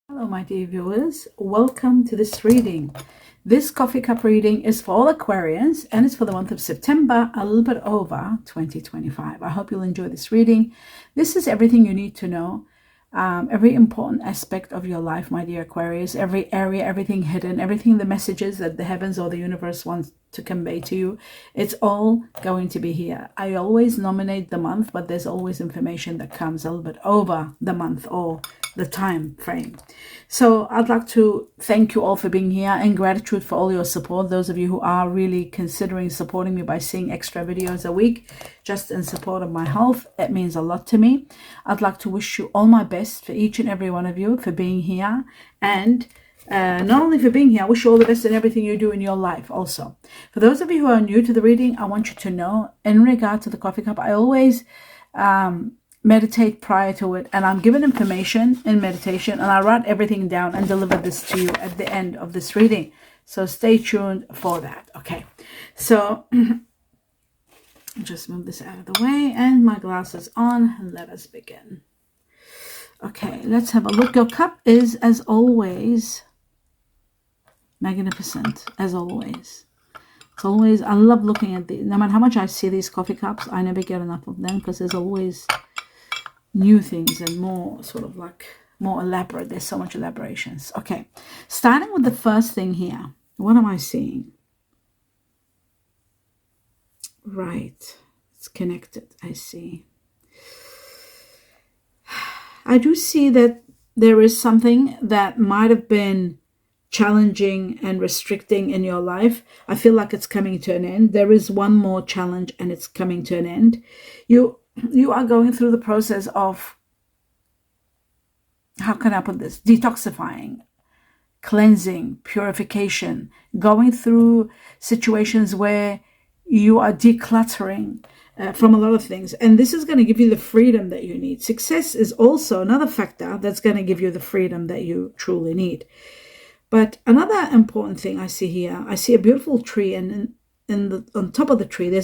Hello, my dear viewers. Welcome to this reading. This coffee cup reading is for all Aquarians and it's for the month of September, a little bit over 2025. I hope you'll enjoy this reading. This is everything you need to know. Every important aspect of your life, my dear Aquarius, every area, everything hidden, everything, the messages that the heavens or the universe wants to convey to you, it's all going to be here. I always nominate the month, but there's always information that comes a little bit over the month or the time frame. So I'd like to thank you all for being here and gratitude for all your support. Those of you who are really considering supporting me by seeing extra videos a week just in support of my health, it means a lot to me. I'd like to wish you all my best for each and every one of you for being here, and not only for being here, I wish you all the best in everything you do in your life also. For those of you who are new to the reading, I want you to know, in regard to the coffee cup, I always meditate prior to it, and I'm given information in meditation, and I write everything down and deliver this to you at the end of this reading. So stay tuned for that. Okay, so just move this out of the way and my glasses on, and let us begin. Okay, let's have a look. Your cup is, as always, magnificent, as always. It's always, I love looking at these. No matter how much I see these coffee cups, I never get enough of them because there's always new things and more sort of like more elaborate. There's so much elaborations. Okay, starting with the first thing here. What am I seeing? Right, it's connected. I see. I do see that there is something that might have been challenging and restricting in your life. I feel like it's coming to an end. There is one more challenge and it's coming to an end. You are going through the process of, how can I put this? Detoxifying, cleansing, purification, going through situations where you are decluttering from a lot of things. And this is going to give you the freedom that you need. Success is also another factor that's going to give you the freedom that you truly need. But another important thing I see here, I see a beautiful tree, and on top of the tree there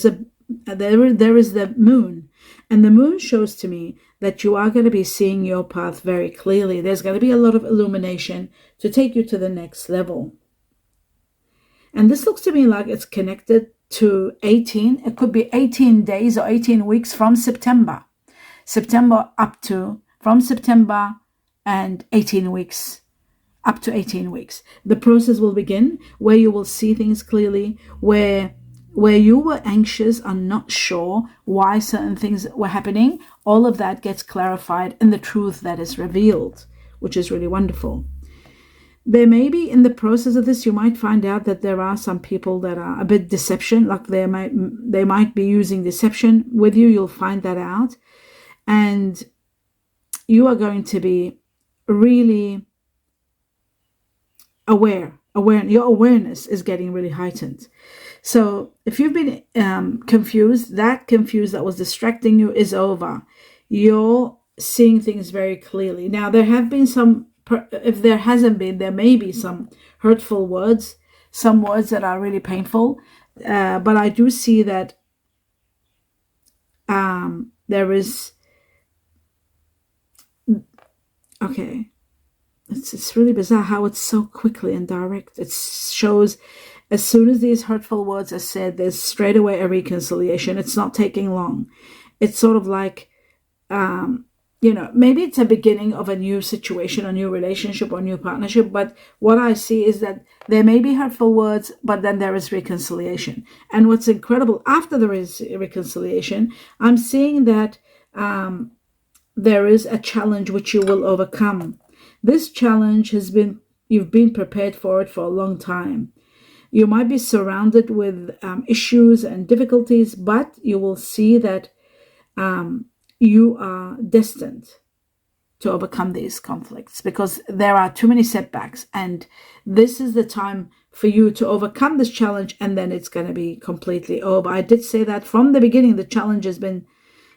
is the moon, and the moon shows to me that you are going to be seeing your path very clearly. There's going to be a lot of illumination to take you to the next level. And this looks to me like it's connected to 18. It could be 18 days or 18 weeks from September from September and 18 weeks. Up to 18 weeks. The process will begin where you will see things clearly, where you were anxious and not sure why certain things were happening. All of that gets clarified in the truth that is revealed, which is really wonderful. There may be, in the process of this, you might find out that there are some people that are a bit deception, like they might be using deception with you. You'll find that out. And you are going to be really aware. Your awareness is getting really heightened. So if you've been confused that was distracting you is over. You're seeing things very clearly. Now, there have been some, if there hasn't been, there may be some hurtful words, some words that are really painful. But I do see that there is, okay, it's really bizarre how it's so quickly and direct. It shows as soon as these hurtful words are said, there's straight away a reconciliation. It's not taking long. It's sort of like, maybe it's a beginning of a new situation, a new relationship, or new partnership. But what I see is that there may be hurtful words, but then there is reconciliation. And what's incredible, after there is reconciliation, I'm seeing that there is a challenge which you will overcome. This challenge you've been prepared for it for a long time. You might be surrounded with issues and difficulties, but you will see that you are destined to overcome these conflicts because there are too many setbacks. And this is the time for you to overcome this challenge, and then it's going to be completely over. I did say that from the beginning. The challenge has been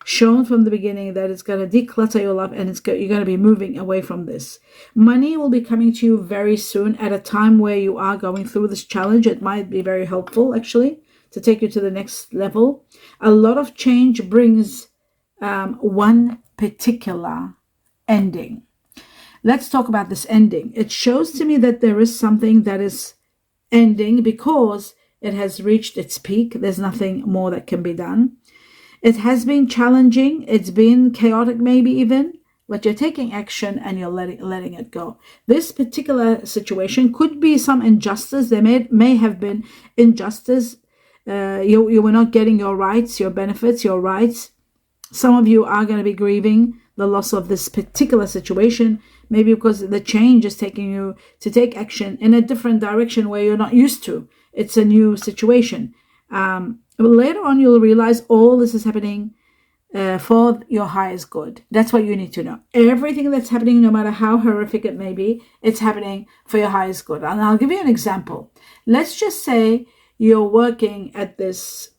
shown from the beginning that it's going to declutter your life, and you're going to be moving away from this. Money will be coming to you very soon at a time where you are going through this challenge. It might be very helpful, actually, to take you to the next level. A lot of change brings one particular ending. let's talk about this ending. It shows to me that there is something that is ending because it has reached its peak. There's nothing more that can be done. It has been challenging. It's been chaotic, maybe even, but you're taking action and you're letting it go. This particular situation could be some injustice. There may have been injustice. You were not getting your rights, your benefits, your rights. Some of you are going to be grieving the loss of this particular situation, maybe because the change is taking you to take action in a different direction where you're not used to. It's a new situation. Later on, you'll realize all this is happening for your highest good. That's what you need to know. Everything that's happening, no matter how horrific it may be, it's happening for your highest good. And I'll give you an example. Let's just say you're working at this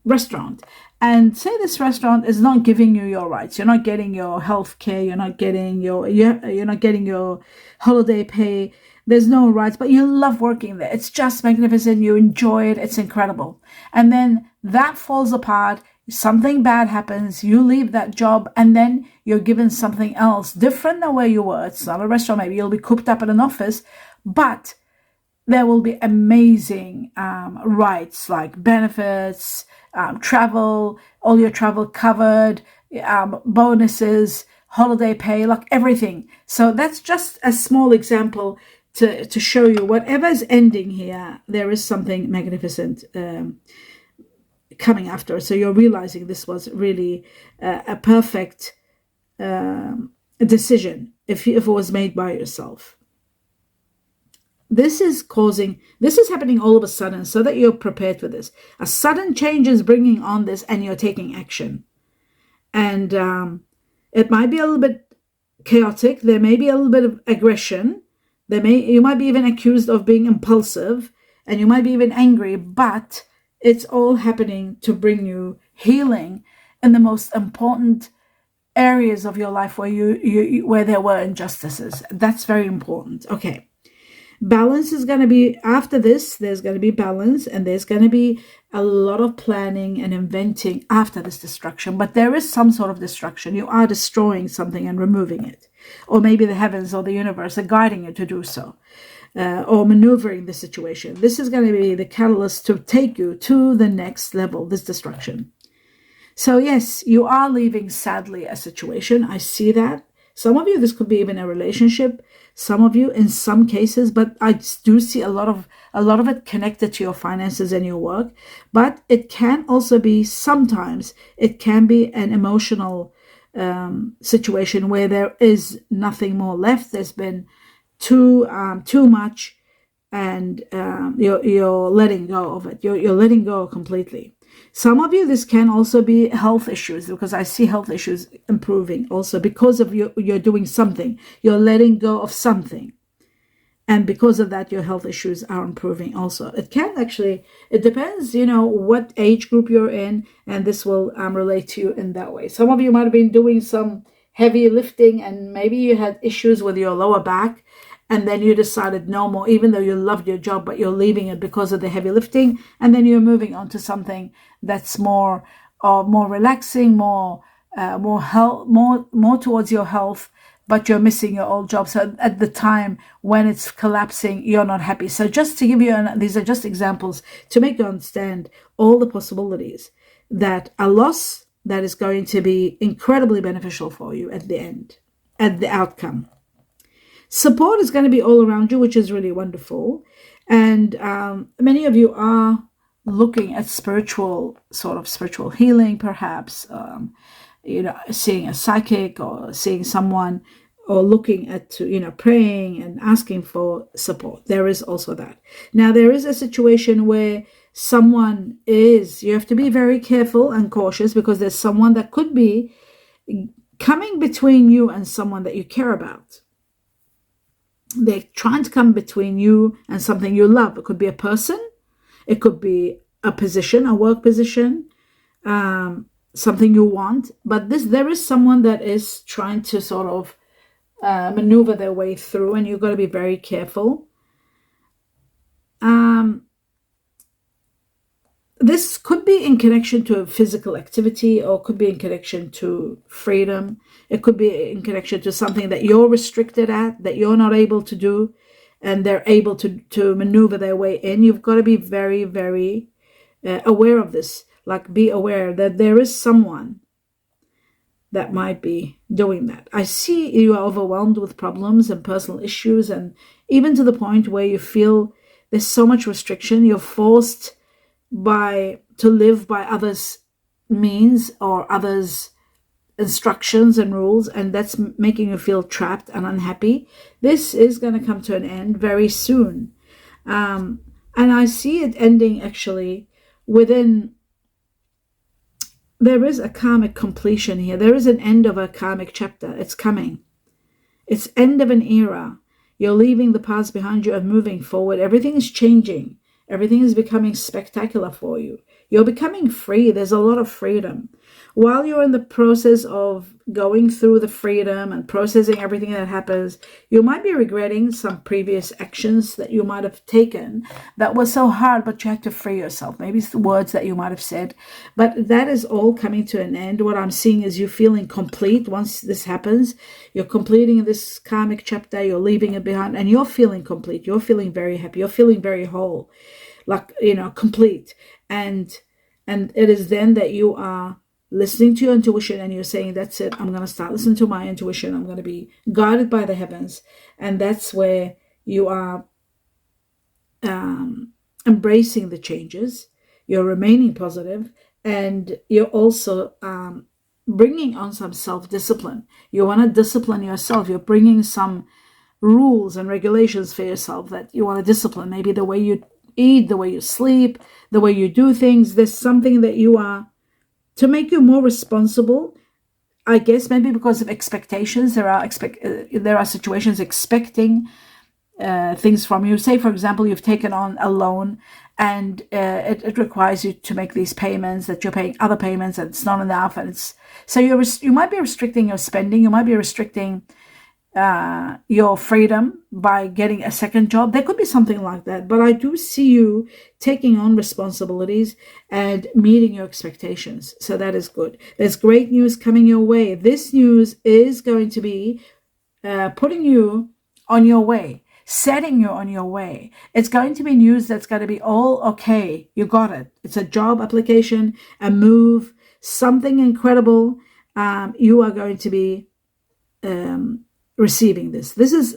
restaurant, and say this restaurant is not giving you your rights. You're not getting your health care. You're not getting your holiday pay. There's no rights, but you love working there. It's just magnificent. You enjoy it. It's incredible. And then that falls apart. Something bad happens. You leave that job, and then you're given something else different than where you were. It's not a restaurant. Maybe you'll be cooped up in an office, but there will be amazing rights like benefits, travel, all your travel covered, bonuses, holiday pay, like everything. So that's just a small example to show you whatever is ending here, there is something magnificent coming after. So you're realizing this was really a perfect decision if it was made by yourself. This is happening all of a sudden so that you're prepared for this. A sudden change is bringing on this and you're taking action. And it might be a little bit chaotic. There may be a little bit of aggression. You might be even accused of being impulsive, and you might be even angry, but it's all happening to bring you healing in the most important areas of your life where there were injustices. That's very important. Okay. Balance is going to be, after this, there's going to be balance, and there's going to be a lot of planning and inventing after this destruction. But there is some sort of destruction. You are destroying something and removing it. Or maybe the heavens or the universe are guiding you to do so. Or maneuvering the situation. This is going to be the catalyst to take you to the next level, this destruction. So yes, you are leaving, sadly, a situation. I see that. Some of you, this could be even a relationship. Some of you, in some cases, but I do see a lot of it connected to your finances and your work. But it can also be, sometimes it can be an emotional situation where there is nothing more left. There's been too much, and you're letting go of it. You're letting go completely. Some of you, this can also be health issues, because I see health issues improving also because of you're doing something. You're letting go of something. And because of that, your health issues are improving also. It can actually, it depends, what age group you're in, and this will relate to you in that way. Some of you might have been doing some heavy lifting, and maybe you had issues with your lower back, and then you decided no more, even though you loved your job, but you're leaving it because of the heavy lifting, and then you're moving on to something that's more relaxing, more towards your health, but you're missing your old job. So at the time when it's collapsing, you're not happy. So just to give you, these are just examples to make you understand all the possibilities that a loss that is going to be incredibly beneficial for you at the end, at the outcome. Support is going to be all around you, which is really wonderful. And many of you are looking at spiritual healing, perhaps, seeing a psychic or seeing someone, or looking at, praying and asking for support. There is also that. Now, there is a situation where you have to be very careful and cautious, because there's someone that could be coming between you and someone that you care about. They're trying to come between you and something you love. It could be a person. It could be a position, a work position, something you want. But there is someone that is trying to sort of maneuver their way through, and you've got to be very careful. this could be in connection to a physical activity, or could be in connection to freedom. It could be in connection to something that you're restricted at, that you're not able to do, and they're able to maneuver their way in. You've got to be very, very aware of this. Like, be aware that there is someone that might be doing that. I see you are overwhelmed with problems and personal issues, and even to the point where you feel there's so much restriction. You're forced to live by others' means or others' instructions and rules, and that's making you feel trapped and unhappy. This is going to come to an end very soon. And I see it ending actually within. There is a karmic completion here. There is an end of a karmic chapter. It's coming. It's end of an era. You're leaving the past behind you and moving forward. Everything is changing. Everything is becoming spectacular for you. You're becoming free. There's a lot of freedom. While you're in the process of going through the freedom and processing everything that happens, you might be regretting some previous actions that you might have taken that was so hard, but you had to free yourself. Maybe it's the words that you might have said, but that is all coming to an end. What I'm seeing is you feeling complete once this happens. You're completing this karmic chapter, you're leaving it behind, and you're feeling complete. You're feeling very happy. You're feeling very whole, like, complete. And it is then that you are listening to your intuition, and you're saying, that's it, I'm going to start listening to my intuition. I'm going to be guided by the heavens. And that's where you are embracing the changes. You're remaining positive, and you're also bringing on some self-discipline. You want to discipline yourself. You're bringing some rules and regulations for yourself that you want to discipline. Maybe the way you eat, the way you sleep, the way you do things. There's something that you are, to make you more responsible, I guess, maybe because of expectations. There are situations expecting things from you. Say, for example, you've taken on a loan, and it requires you to make these payments, that you're paying other payments, and it's not enough. And so you might be restricting your spending. You might be restricting your freedom by getting a second job. There could be something like that, but I do see you taking on responsibilities and meeting your expectations. So that is good. There's great news coming your way. This news is going to be putting you on your way, setting you on your way. It's going to be news that's going to be all okay. You got it. It's a job application, a move, something incredible. You are going to be receiving this. This is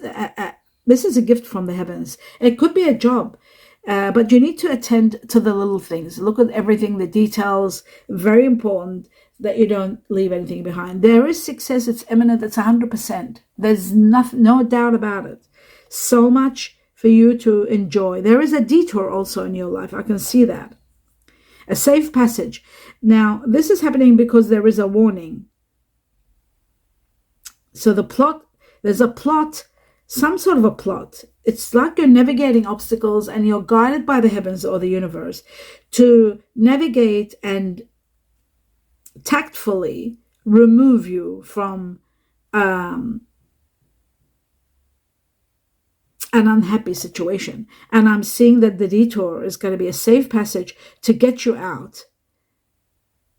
a gift from the heavens. It could be a job, but you need to attend to the little things. Look at everything, the details. Very important that you don't leave anything behind. There is success. It's imminent. It's 100%. There's no doubt about it. So much for you to enjoy. There is a detour also in your life. I can see that. A safe passage. Now, this is happening because there is a warning. So there's a plot, some sort of a plot. It's like you're navigating obstacles, and you're guided by the heavens or the universe to navigate and tactfully remove you from an unhappy situation. And I'm seeing that the detour is going to be a safe passage to get you out.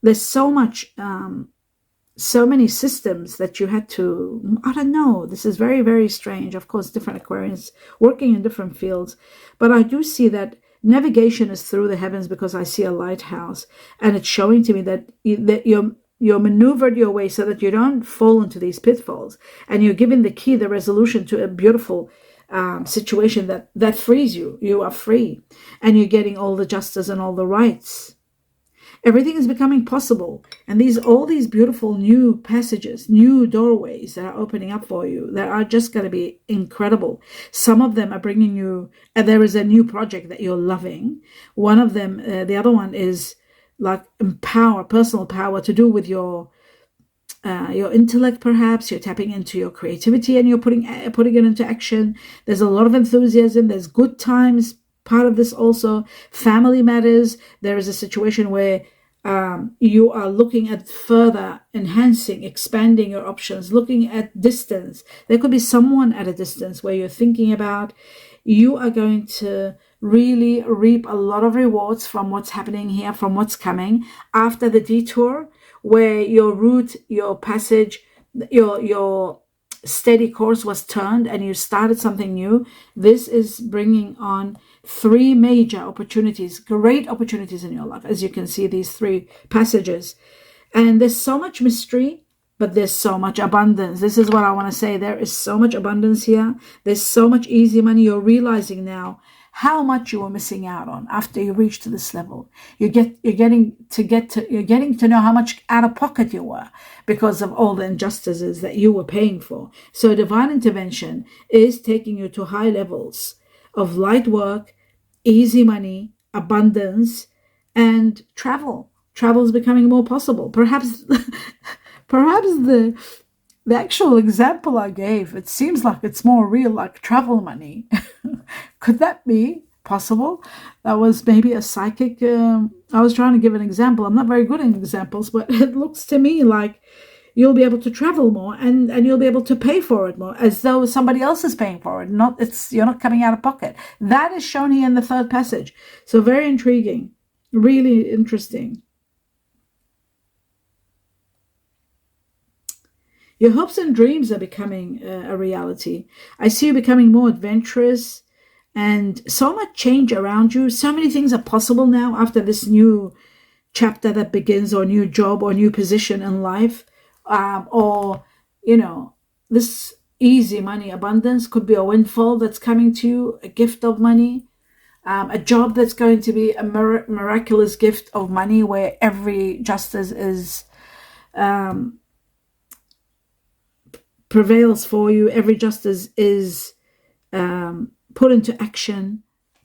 There's so much so many systems that you had to, I don't know, this is very, very strange. Of course, different Aquarians working in different fields, but I do see that navigation is through the heavens, because I see a lighthouse, and it's showing to me that you're maneuvered your way so that you don't fall into these pitfalls, and you're given the key, the resolution to a beautiful situation that frees you. You are free, and you're getting all the justice and all the rights. Everything is becoming possible. And all these beautiful new passages, new doorways that are opening up for you, that are just going to be incredible. Some of them are bringing you, there is a new project that you're loving. One of them, the other one is like personal power to do with your intellect, perhaps. You're tapping into your creativity, and you're putting it into action. There's a lot of enthusiasm. There's good times. Part of this also, family matters. There is a situation where you are looking at further enhancing, expanding your options, looking at distance. There could be someone at a distance where you're thinking about. You are going to really reap a lot of rewards from what's happening here, from what's coming after the detour, where your route, your passage, your steady course was turned and you started something new. This is bringing on 3 major opportunities, great opportunities in your life, as you can see these 3 passages. And there's so much mystery, but there's so much abundance. This is what I want to say. There is so much abundance here. There's so much easy money. You're realizing now how much you were missing out on after you reach to this level. You're getting to know how much out of pocket you were because of all the injustices that you were paying for. So divine intervention is taking you to high levels of light work, easy money, abundance, and travel. Travel is becoming more possible. Perhaps the actual example I gave, it seems like it's more real, like travel money. Could that be possible? That was maybe a psychic. I was trying to give an example. I'm not very good in examples, but it looks to me like you'll be able to travel more and you'll be able to pay for it more, as though somebody else is paying for it. You're not coming out of pocket. That is shown here in the 3rd passage. So very intriguing, really interesting. Your hopes and dreams are becoming a reality. I see you becoming more adventurous and so much change around you. So many things are possible now after this new chapter that begins, or new job or new position in life. Or, this easy money abundance could be a windfall that's coming to you, a gift of money, a job that's going to be a miraculous gift of money where every justice is prevails for you. Every justice is put into action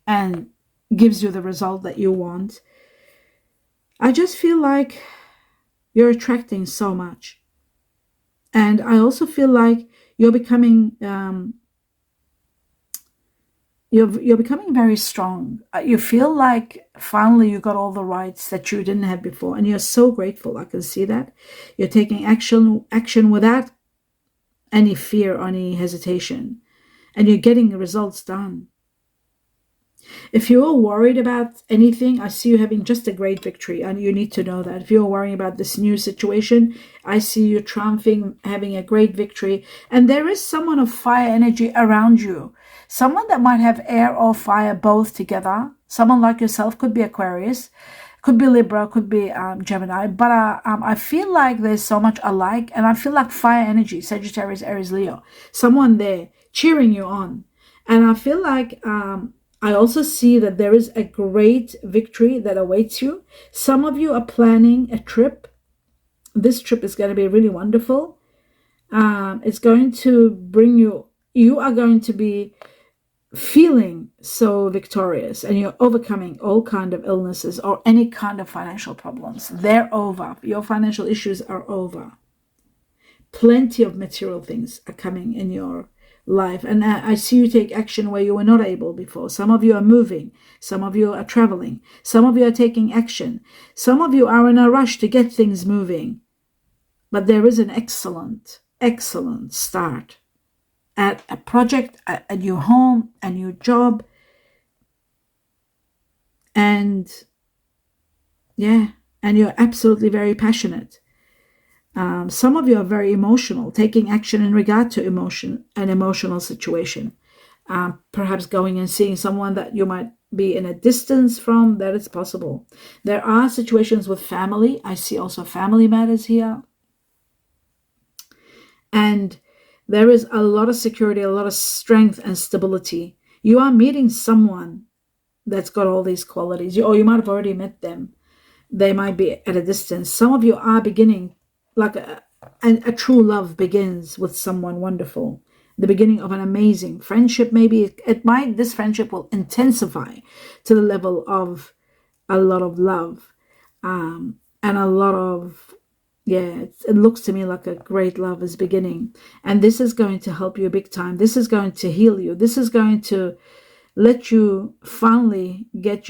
and gives you the result that you want. I just feel like you're attracting so much. And I also feel like you're becoming you're becoming very strong. You feel like finally you got all the rights that you didn't have before, and you're so grateful. I can see that. You're taking action without any fear or any hesitation, and you're getting the results done. If you're worried about anything, I see you having just a great victory, and you need to know that. If you're worrying about this new situation, I see you triumphing, having a great victory. And there is someone of fire energy around you, someone that might have air or fire both together. Someone like yourself, could be Aquarius, could be Libra, could be Gemini, but I feel like there's so much alike, and I feel like fire energy, Sagittarius, Aries, Leo, someone there cheering you on. And I feel like I also see that there is a great victory that awaits you. Some of you are planning a trip. This trip is going to be really wonderful. It's going to bring you are going to be feeling so victorious, and you're overcoming all kind of illnesses or any kind of financial problems. They're over. Your financial issues are over. Plenty of material things are coming in your life, and I see you take action where you were not able before. Some of you are moving, some of you are traveling, some of you are taking action, some of you are in a rush to get things moving, but there is an excellent start at a project, a new home, a new job, and you're absolutely very passionate. Some of you are very emotional, taking action in regard to an emotional situation. Perhaps going and seeing someone that you might be in a distance from, that is possible. There are situations with family. I see also family matters here. And there is a lot of security, a lot of strength and stability. You are meeting someone that's got all these qualities, or you might have already met them. They might be at a distance. Some of you are beginning, like a true love begins with someone wonderful. The beginning of an amazing friendship. Maybe this friendship will intensify to the level of a lot of love, and a lot of, it looks to me like a great love is beginning. And this is going to help you big time. This is going to heal you. This is going to let you finally get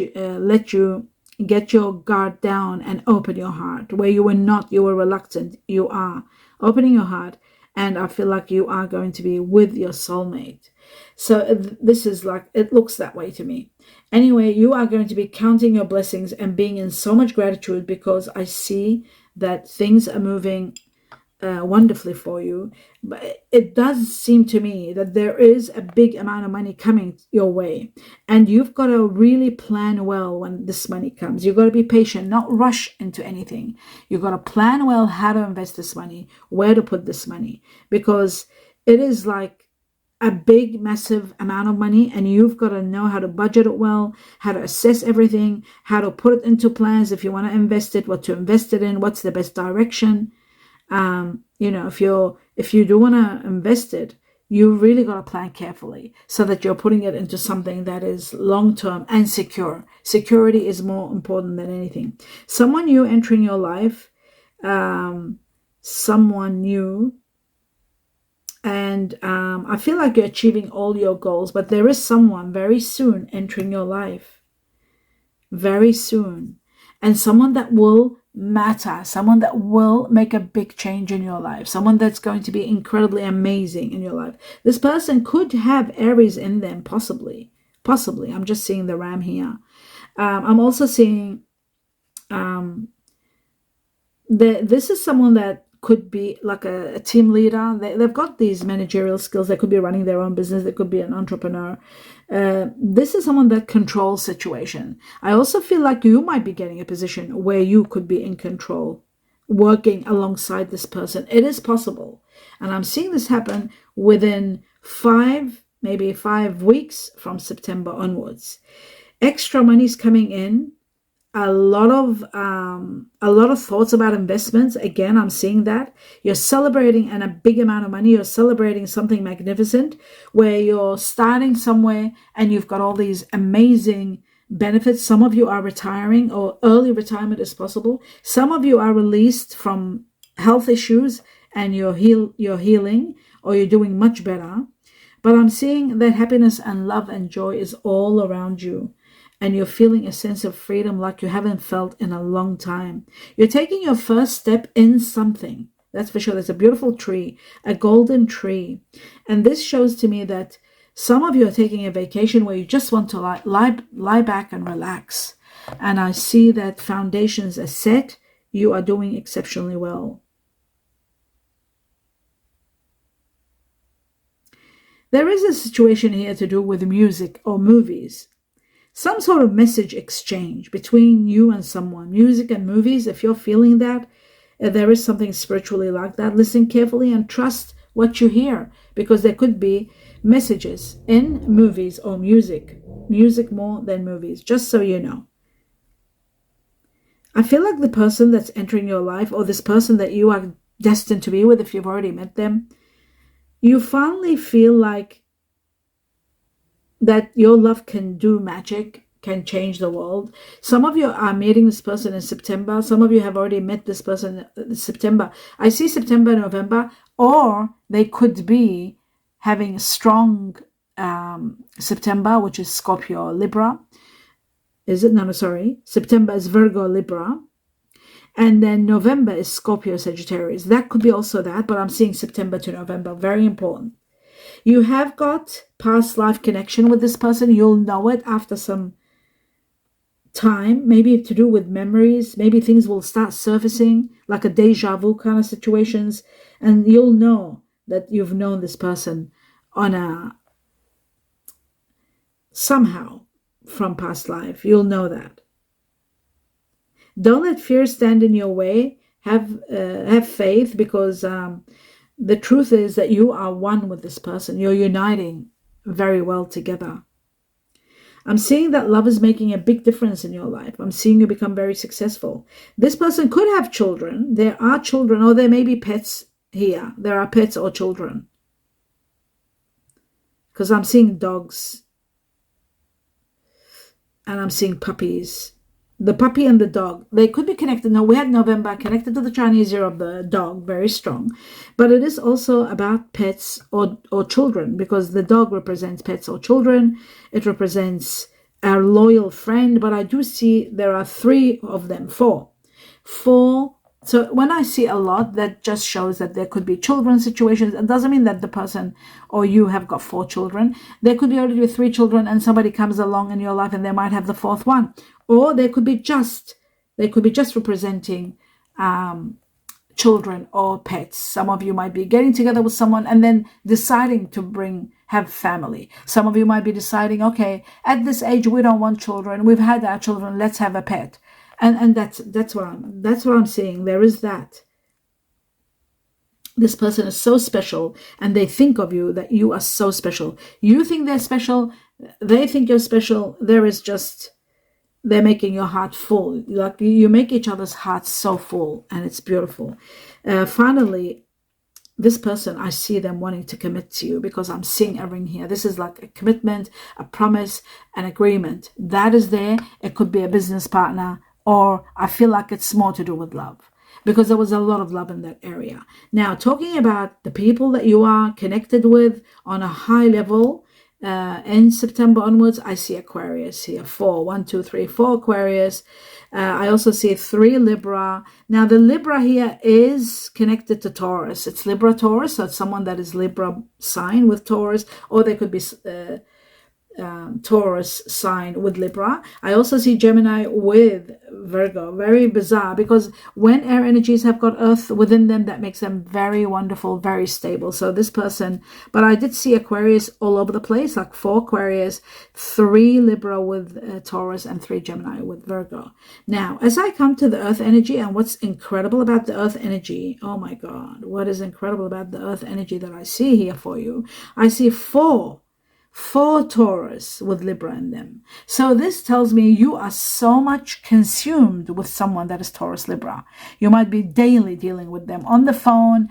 your guard down and open your heart. Where you were reluctant, you are opening your heart and I feel like you are going to be with your soulmate. So this is like, it looks that way to me. Anyway, you are going to be counting your blessings and being in so much gratitude, because I see that things are moving wonderfully for you. But it does seem to me that there is a big amount of money coming your way, and you've got to really plan well when this money comes. You've got to be patient, not rush into anything. You've got to plan well how to invest this money, where to put this money, because it is like a big, massive amount of money, and you've got to know how to budget it well, how to assess everything, how to put it into plans. If you want to invest it, what to invest it in, what's the best direction. If you do want to invest it, you really got to plan carefully so that you're putting it into something that is long-term and secure. Security is more important than anything. Someone new entering your life, someone new, and I feel like you're achieving all your goals, but there is someone very soon entering your life, very soon, and someone that will matter, someone that will make a big change in your life, someone that's going to be incredibly amazing in your life. This person could have Aries in them, possibly. I'm just seeing the ram here. I'm also seeing this is someone that could be like a team leader. They've got these managerial skills. They could be running their own business. They could be an entrepreneur. This is someone that controls situation. I also feel like you might be getting a position where you could be in control, working alongside this person. It is possible. And I'm seeing this happen within maybe 5 weeks from September onwards. Extra money's coming in. A lot of thoughts about investments. Again, I'm seeing that you're celebrating and a big amount of money. You're celebrating something magnificent where you're starting somewhere and you've got all these amazing benefits. Some of you are retiring, or early retirement is possible. Some of you are released from health issues and you're healing, or you're doing much better. But I'm seeing that happiness and love and joy is all around you. And you're feeling a sense of freedom like you haven't felt in a long time. You're taking your first step in something. That's for sure. There's a beautiful tree, a golden tree. And this shows to me that some of you are taking a vacation where you just want to lie back and relax. And I see that foundations are set. You are doing exceptionally well. There is a situation here to do with music or movies. Some sort of message exchange between you and someone. Music and movies, if you're feeling that, there is something spiritually like that. Listen carefully and trust what you hear, because there could be messages in movies or music. Music more than movies, just so you know. I feel like the person that's entering your life, or this person that you are destined to be with, if you've already met them, you finally feel like that your love can do magic, can change the world. Some of you are meeting this person in September. Some of you have already met this person in September. I see September, November, or they could be having a strong September, which is Scorpio, Libra. Is it? No, sorry. September is Virgo, Libra. And then November is Scorpio, Sagittarius. That could be also that, but I'm seeing September to November. Very important. You have got past life connection with this person. You'll know it after some time, maybe to do with memories. Maybe things will start surfacing like a deja vu kind of situations. And you'll know that you've known this person on somehow from past life. You'll know that. Don't let fear stand in your way. Have faith, because the truth is that you are one with this person. You're uniting very well together. I'm seeing that love is making a big difference in your life. I'm seeing you become very successful. This person could have children. There are children, or there may be pets here. There are pets or children. Because I'm seeing dogs. And I'm seeing puppies. The puppy and the dog, they could be connected. Now, we had November connected to the Chinese year of the dog, very strong. But it is also about pets or children, because the dog represents pets or children. It represents a loyal friend. But I do see there are 3 of them, 4 So when I see a lot, that just shows that there could be children situations. It doesn't mean that the person or you have got 4 children. There could be already 3 children and somebody comes along in your life and they might have the 4th one. Or they could be just representing children or pets. Some of you might be getting together with someone and then deciding to have family. Some of you might be deciding, okay, at this age we don't want children. We've had our children. Let's have a pet. And that's what I'm seeing. There is that. This person is so special, and they think of you that you are so special. You think they're special. They think you're special. They're making your heart full. Like you make each other's hearts so full, and it's beautiful. Finally, this person, I see them wanting to commit to you because I'm seeing a ring here. This is like a commitment, a promise, an agreement. That is there. It could be a business partner, or I feel like it's more to do with love because there was a lot of love in that area. Now, talking about the people that you are connected with on a high level, in September onwards, I see Aquarius here. 4, 1, 2, 3, 4 Aquarius. I also see 3 Libra. Now the Libra here is connected to Taurus. It's Libra Taurus, so it's someone that is Libra sign with Taurus, or they could be Taurus sign with Libra. I also see Gemini with Virgo. Very bizarre, because when air energies have got Earth within them, that makes them very wonderful, very stable. So this person, but I did see Aquarius all over the place, like 4 Aquarius, 3 Libra with Taurus, and 3 Gemini with Virgo. Now, as I come to the Earth energy, and what's incredible about the Earth energy, oh my God, what is incredible about the Earth energy that I see here for you? I see 4 Taurus with Libra in them. So this tells me you are so much consumed with someone that is Taurus Libra. You might be daily dealing with them on the phone,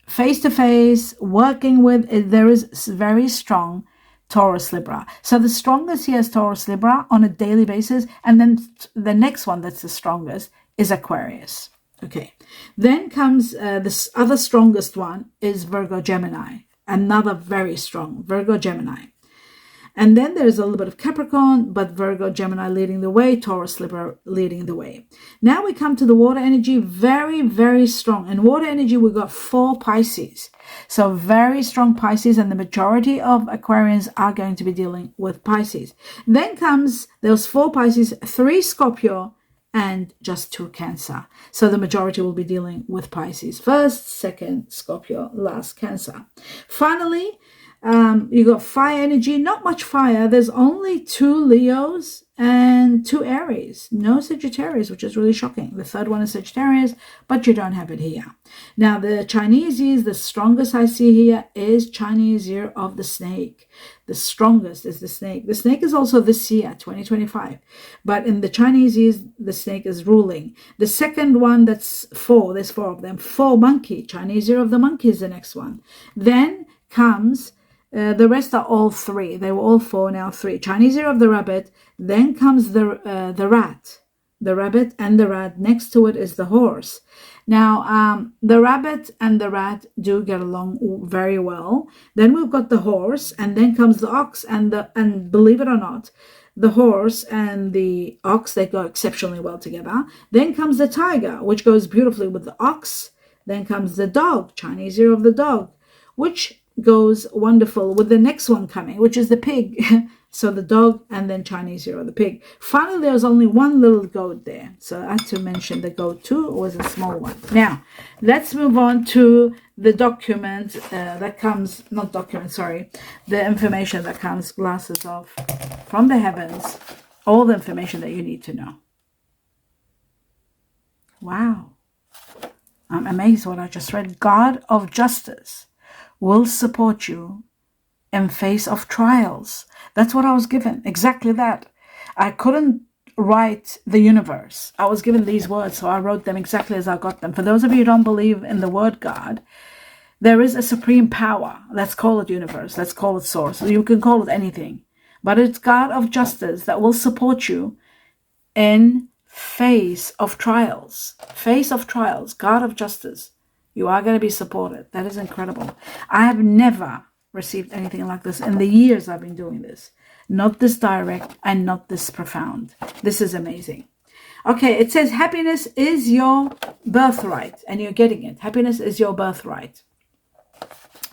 face to face, working with. There is very strong Taurus Libra. So the strongest here is Taurus Libra on a daily basis, and then the next one that's the strongest is Aquarius. Okay, then comes this other strongest one is Virgo Gemini. Another very strong Virgo Gemini. And then there's a little bit of Capricorn, but Virgo Gemini leading the way, Taurus Libra leading the way. Now we come to the water energy, very, very strong. In water energy, we've got 4 Pisces. So very strong Pisces, and the majority of Aquarians are going to be dealing with Pisces. Then comes those 4 Pisces, 3 Scorpio, and just 2 Cancer. So the majority will be dealing with Pisces. First, second, Scorpio, last Cancer. Finally, you got fire energy, not much fire. There's only 2 Leos and 2 Aries, no Sagittarius, which is really shocking. The third one is Sagittarius, but you don't have it here. Now, the Chinese years, the strongest I see here is Chinese year of the snake. The strongest is the snake. The snake is also this year, 2025. But in the Chinese years, the snake is ruling. The second one, that's 4. There's 4 of them. 4 monkey. Chinese year of the monkey is the next one. Then comes... the rest are all 3. They were all 4, now 3. Chinese year of the rabbit. Then comes the rat. The rabbit and the rat. Next to it is the horse. Now, the rabbit and the rat do get along very well. Then we've got the horse, and then comes the ox, and believe it or not, the horse and the ox, they go exceptionally well together. Then comes the tiger, which goes beautifully with the ox. Then comes the dog, Chinese year of the dog, which goes wonderful with the next one coming, which is the pig. So the dog, and then Chinese year of the pig. Finally, there's only 1 little goat there. So I had to mention the goat too. It was a small one. Now, let's move on to the document that comes, not document, sorry, the information that comes, glasses off, from the heavens, all the information that you need to know. Wow. I'm amazed what I just read. God of justice will support you in face of trials. That's what I was given. Exactly that. I couldn't write the universe. I was given these words, so I wrote them exactly as I got them. For those of you who don't believe in the word God, there is a supreme power. Let's call it universe. Let's call it source. You can call it anything. But it's God of justice that will support you in face of trials. Face of trials. God of justice. You are going to be supported. That is incredible. I have never received anything like this in the years I've been doing this. Not this direct and not this profound. This is amazing. Okay, it says happiness is your birthright, and you're getting it. Happiness is your birthright.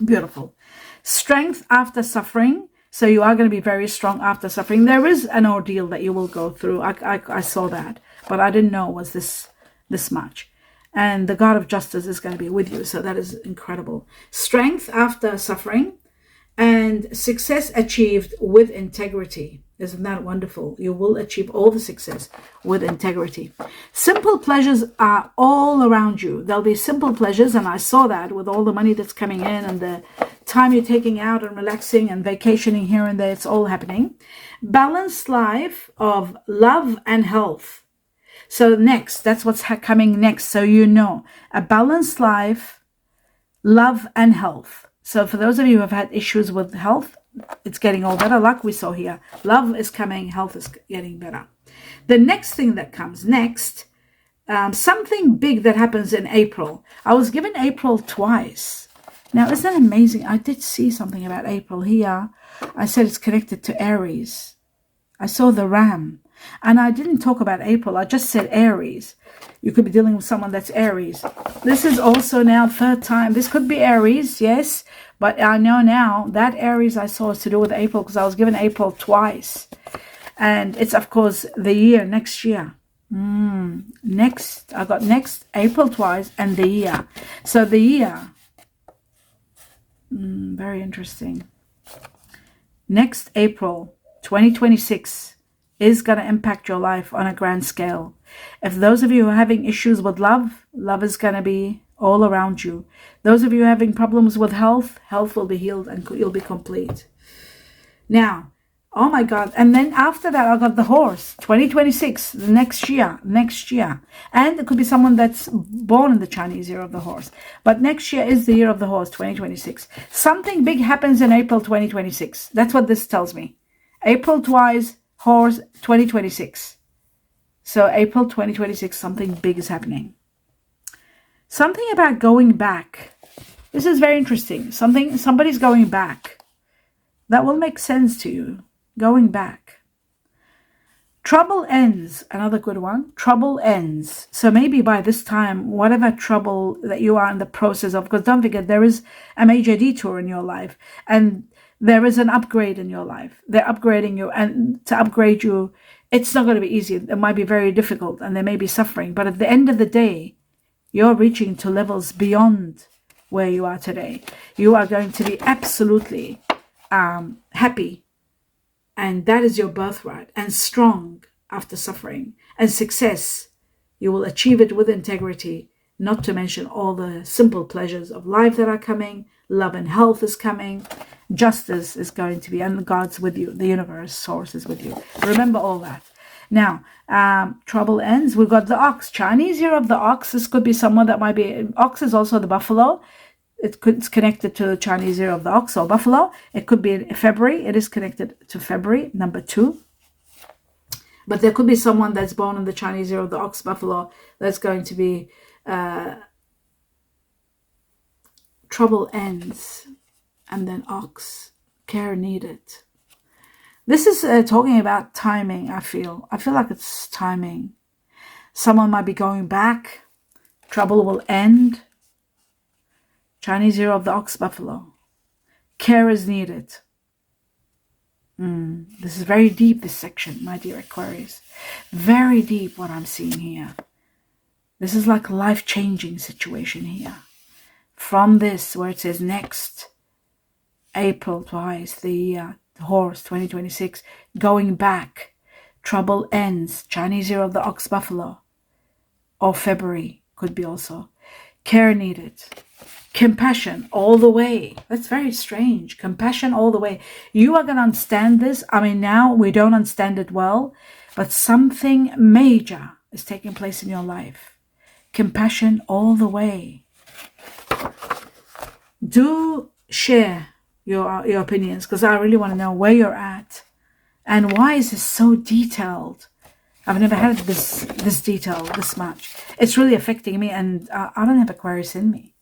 Beautiful. Strength after suffering. So you are going to be very strong after suffering. There is an ordeal that you will go through. I saw that, but I didn't know it was this much. And the God of justice is going to be with you. So that is incredible. Strength after suffering, and success achieved with integrity. Isn't that wonderful? You will achieve all the success with integrity. Simple pleasures are all around you. There'll be simple pleasures, and I saw that with all the money that's coming in and the time you're taking out and relaxing and vacationing here and there. It's all happening. Balanced life of love and health. So next, that's what's coming next. So you know, a balanced life, love and health. So for those of you who have had issues with health, it's getting all better, like we saw here. Love is coming, health is getting better. The next thing that comes next, something big that happens in April. I was given April twice. Now, isn't that amazing? I did see something about April here. I said it's connected to Aries. I saw the ram. And I didn't talk about April. I just said Aries. You could be dealing with someone that's Aries. This is also now third time. This could be Aries, yes. But I know now that Aries I saw is to do with April, because I was given April twice. And it's, of course, the year, next year. Next, I got next, April twice, and the year. So the year. Very interesting. Next April 2026 is going to impact your life on a grand scale. If those of you who are having issues with love, love is going to be all around you. Those of you having problems with health, health will be healed and you'll be complete. Now, oh my God. And then after that, I got the horse, 2026, the next year. And it could be someone that's born in the Chinese year of the horse. But next year is the year of the horse, 2026. Something big happens in April 2026. That's what this tells me. April twice, horse, 2026. So April 2026, something big is happening. Something about going back. This is very interesting. Somebody's going back. That will make sense to you. Going back. Trouble ends. Another good one. Trouble ends. So maybe by this time, whatever trouble that you are in the process of, because don't forget, there is a major detour in your life. And there is an upgrade in your life. They're upgrading you. And to upgrade you, it's not going to be easy. It might be very difficult and there may be suffering. But at the end of the day, you're reaching to levels beyond where you are today. You are going to be absolutely happy. And that is your birthright. And strong after suffering. And success. You will achieve it with integrity. Not to mention all the simple pleasures of life that are coming. Love and health is coming. Justice is going to be, and God's with you. The universe, source is with you. Remember all that. Now, trouble ends. We've got the ox. Chinese year of the ox. This could be someone that might be, ox is also the buffalo. It's connected to the Chinese year of the ox or buffalo. It could be in February. It is connected to February, number 2. But there could be someone that's born in the Chinese year of the ox, buffalo. That's going to be trouble ends. And then ox, care needed. This is talking about timing, I feel. I feel like it's timing. Someone might be going back. Trouble will end. Chinese year of the ox, buffalo. Care is needed. This is very deep, this section, my dear Aquarius. Very deep what I'm seeing here. This is like a life-changing situation here. From this, where it says next, April twice, the horse, 2026, going back, trouble ends, Chinese year of the ox, buffalo, or February, could be also. Care needed. Compassion all the way. That's very strange. Compassion all the way. You are going to understand this. I mean, now we don't understand it well, but something major is taking place in your life. Compassion all the way. Do share your opinions, because I really want to know where you're at and why is this so detailed. I've never had this detail this much. It's really affecting me, and I don't have Aquarius in me.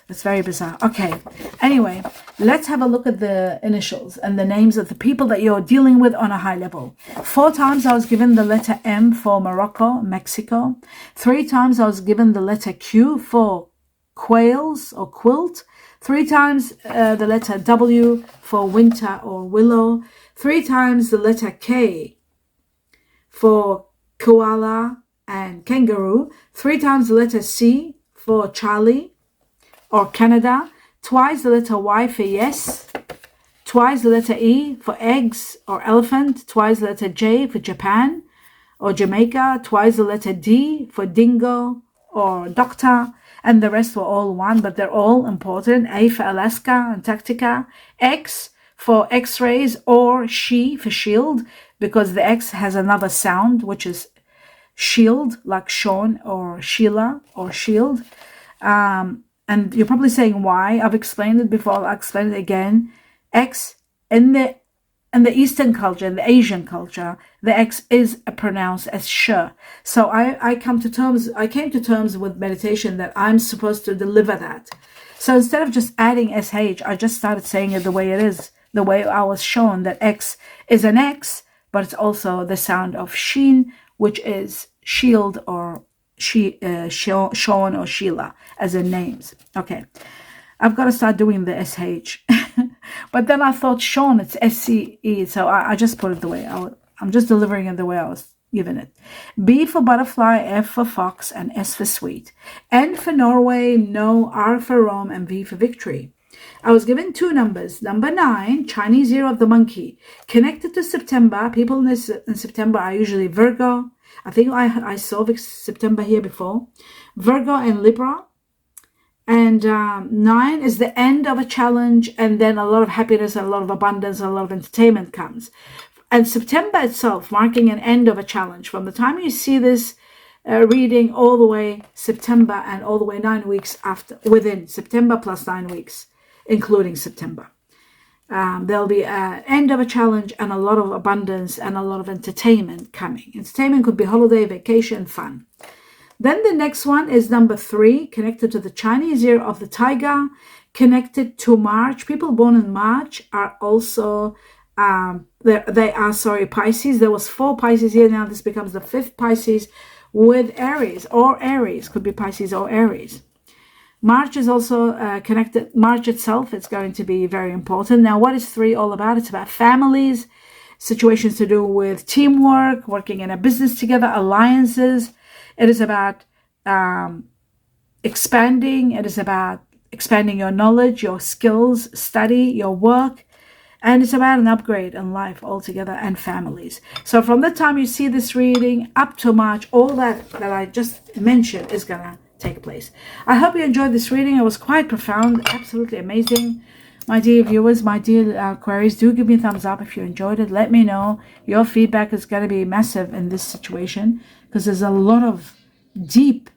It's very bizarre. Okay, anyway, let's have a look at the initials and the names of the people that you're dealing with on a high level. 4 times I was given the letter M for Morocco, Mexico. 3 times I was given the letter Q for quails or quilt. 3 times the letter W for winter or willow. 3 times the letter K for koala and kangaroo. 3 times the letter C for Charlie or Canada. Twice the letter Y for yes. Twice the letter E for eggs or elephant. Twice the letter J for Japan or Jamaica. Twice the letter D for dingo or doctor. And the rest were all one, but they're all important. A for Alaska, Antarctica. X for X-rays, or she for shield, because the X has another sound, which is shield, like Sean or Sheila or shield. And you're probably saying why. I've explained it before. I'll explain it again. X in the Eastern culture, in the Asian culture, the X is pronounced as sh. So I came to terms with meditation that I'm supposed to deliver that. So instead of just adding sh, I just started saying it the way it is, the way I was shown that X is an X, but it's also the sound of sheen, which is shield or Sean or Sheila as in names. Okay, I've got to start doing the sh. But then I thought Sean, it's SCE, so I just put it the way I'm just delivering it the way I was given it. B for butterfly, F for fox, and S for sweet. N for Norway, no, R for Rome, and V for victory. I was given 2 numbers. Number 9, Chinese year of the monkey, connected to September. People in September are usually Virgo. I think I saw September here before. Virgo and Libra. And 9 is the end of a challenge, and then a lot of happiness, a lot of abundance, a lot of entertainment comes. And September itself marking an end of a challenge. From the time you see this reading all the way September and all the way 9 weeks after, within September plus 9 weeks, including September. There'll be an end of a challenge and a lot of abundance and a lot of entertainment coming. Entertainment could be holiday, vacation, fun. Then the next one is number 3, connected to the Chinese year of the tiger, connected to March. People born in March are also, Pisces. There was 4 Pisces here. Now this becomes the 5th Pisces with Aries, or Aries. Could be Pisces or Aries. March is also connected. March itself is going to be very important. Now, what is 3 all about? It's about families, situations to do with teamwork, working in a business together, alliances. It is about expanding. It is about expanding your knowledge, your skills, study, your work. And it's about an upgrade in life altogether and families. So from the time you see this reading up to March, all that I just mentioned is going to take place. I hope you enjoyed this reading. It was quite profound, absolutely amazing. My dear viewers, my dear Aquarius, do give me a thumbs up if you enjoyed it. Let me know. Your feedback is going to be massive in this situation, because there's a lot of deep,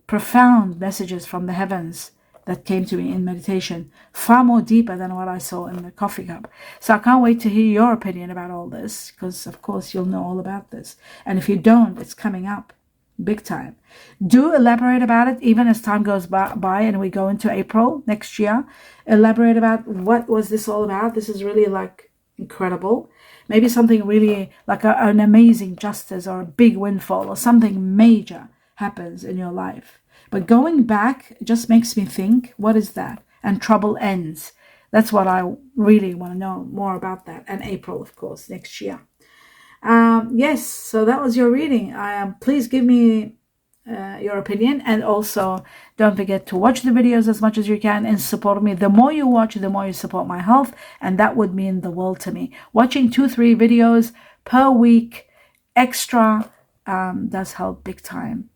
profound messages from the heavens that came to me in meditation, far more deeper than what I saw in the coffee cup. So I can't wait to hear your opinion about all this, because of course you'll know all about this. And if you don't, it's coming up big time. Do elaborate about it, even as time goes by and we go into April next year. Elaborate about what was this all about. This is really like incredible. Maybe something really like an amazing justice or a big windfall or something major happens in your life. But going back just makes me think, what is that? And trouble ends. That's what I really want to know more about that. And April, of course, next year. Yes, so that was your reading. Please give me your opinion, and also don't forget to watch the videos as much as you can and support me. The more you watch, the more you support my health, and that would mean the world to me. Watching 2-3 videos per week extra does help big time.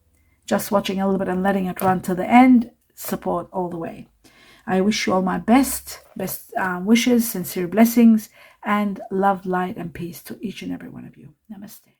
Just watching a little bit and letting it run to the end, support all the way. I wish you all my best wishes, sincere blessings, and love, light, and peace to each and every one of you. Namaste.